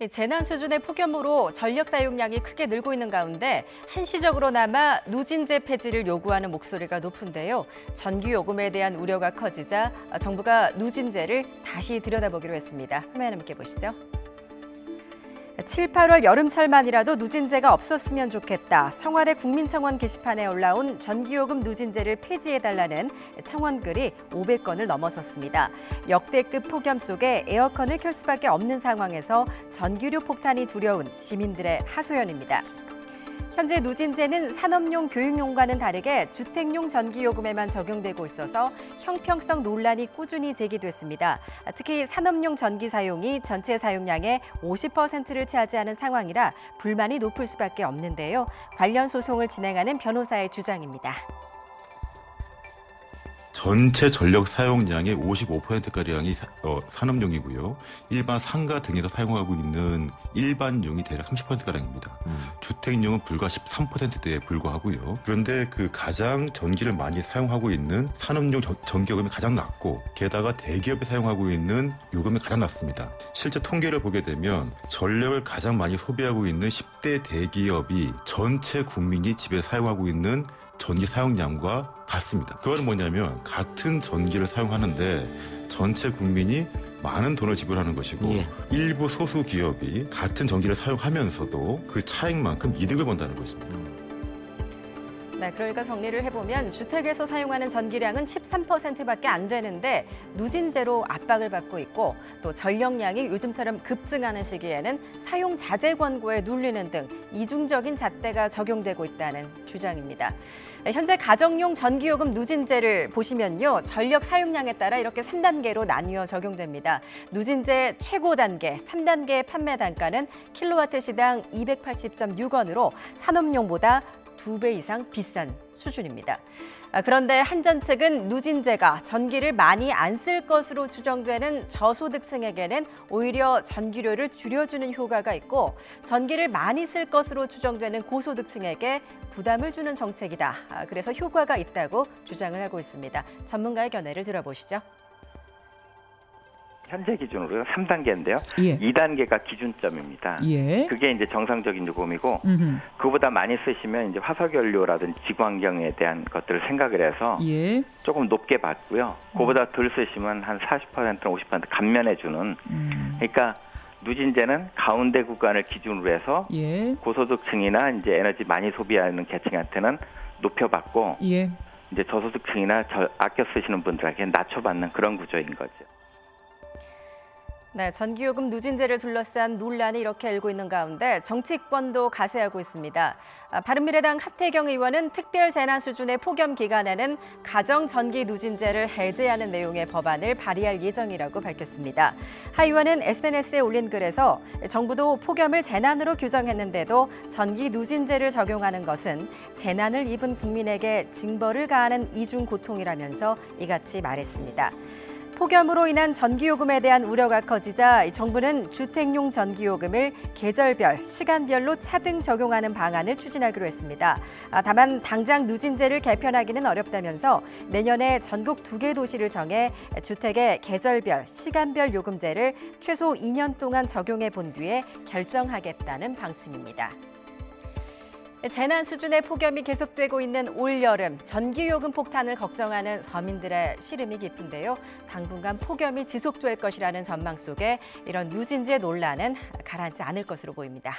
재난 수준의 폭염으로 전력 사용량이 크게 늘고 있는 가운데 한시적으로나마 누진제 폐지를 요구하는 목소리가 높은데요. 전기요금에 대한 우려가 커지자 정부가 누진제를 다시 들여다보기로 했습니다. 화면 함께 보시죠. 7, 8월 여름철만이라도 누진제가 없었으면 좋겠다. 청와대 국민청원 게시판에 올라온 전기요금 누진제를 폐지해달라는 청원글이 500건을 넘어섰습니다. 역대급 폭염 속에 에어컨을 켤 수밖에 없는 상황에서 전기료 폭탄이 두려운 시민들의 하소연입니다. 현재 누진제는 산업용, 교육용과는 다르게 주택용 전기요금에만 적용되고 있어서 형평성 논란이 꾸준히 제기됐습니다. 특히 산업용 전기 사용이 전체 사용량의 50%를 차지하는 상황이라 불만이 높을 수밖에 없는데요. 관련 소송을 진행하는 변호사의 주장입니다. 전체 전력 사용량의 55%가량이 산업용이고요. 일반 상가 등에서 사용하고 있는 일반용이 대략 30%가량입니다. 주택용은 불과 13%대에 불과하고요. 그런데 그 가장 전기를 많이 사용하고 있는 산업용 전기요금이 가장 낮고 게다가 대기업이 사용하고 있는 요금이 가장 낮습니다. 실제 통계를 보게 되면 전력을 가장 많이 소비하고 있는 10대 대기업이 전체 국민이 집에 사용하고 있는 전기 사용량과 같습니다. 그건 뭐냐면 같은 전기를 사용하는데 전체 국민이 많은 돈을 지불하는 것이고 일부 소수 기업이 같은 전기를 사용하면서도 그 차익만큼 이득을 본다는 것입니다. 네, 그러니까 정리를 해보면 주택에서 사용하는 전기량은 13%밖에 안 되는데 누진제로 압박을 받고 있고 또 전력량이 요즘처럼 급증하는 시기에는 사용 자제 권고에 눌리는 등 이중적인 잣대가 적용되고 있다는 주장입니다. 현재 가정용 전기요금 누진제를 보시면요. 전력 사용량에 따라 이렇게 3단계로 나뉘어 적용됩니다. 누진제 최고 단계, 3단계의 판매 단가는 킬로와트 시당 280.6원으로 산업용보다 2배 이상 비싼 수준입니다. 그런데 한전 측은 누진제가 전기를 많이 안 쓸 것으로 추정되는 저소득층에게는 오히려 전기료를 줄여주는 효과가 있고 전기를 많이 쓸 것으로 추정되는 고소득층에게 부담을 주는 정책이다. 그래서 효과가 있다고 주장을 하고 있습니다. 전문가의 견해를 들어보시죠. 현재 기준으로 3단계인데요. 2단계가 기준점입니다. 그게 이제 정상적인 요금이고 그보다 많이 쓰시면 이제 화석연료라든지 지구환경에 대한 것들을 생각을 해서 조금 높게 받고요. 그보다 덜 쓰시면 한 40%, 50% 감면해주는. 그러니까 누진제는 가운데 구간을 기준으로 해서 고소득층이나 이제 에너지 많이 소비하는 계층한테는 높여받고 이제 저소득층이나 아껴 쓰시는 분들에게 낮춰받는 그런 구조인 거죠. 네, 전기요금 누진제를 둘러싼 논란이 이렇게 일고 있는 가운데 정치권도 가세하고 있습니다. 바른미래당 하태경 의원은 특별 재난 수준의 폭염 기간에는 가정 전기 누진제를 해제하는 내용의 법안을 발의할 예정이라고 밝혔습니다. 하 의원은 SNS에 올린 글에서 정부도 폭염을 재난으로 규정했는데도 전기 누진제를 적용하는 것은 재난을 입은 국민에게 징벌을 가하는 이중 고통이라면서 이같이 말했습니다. 폭염으로 인한 전기요금에 대한 우려가 커지자 정부는 주택용 전기요금을 계절별, 시간별로 차등 적용하는 방안을 추진하기로 했습니다. 다만 당장 누진제를 개편하기는 어렵다면서 내년에 전국 2개 도시를 정해 주택의 계절별, 시간별 요금제를 최소 2년 동안 적용해 본 뒤에 결정하겠다는 방침입니다. 재난 수준의 폭염이 계속되고 있는 올여름, 전기요금 폭탄을 걱정하는 서민들의 시름이 깊은데요. 당분간 폭염이 지속될 것이라는 전망 속에 이런 누진제 논란은 가라앉지 않을 것으로 보입니다.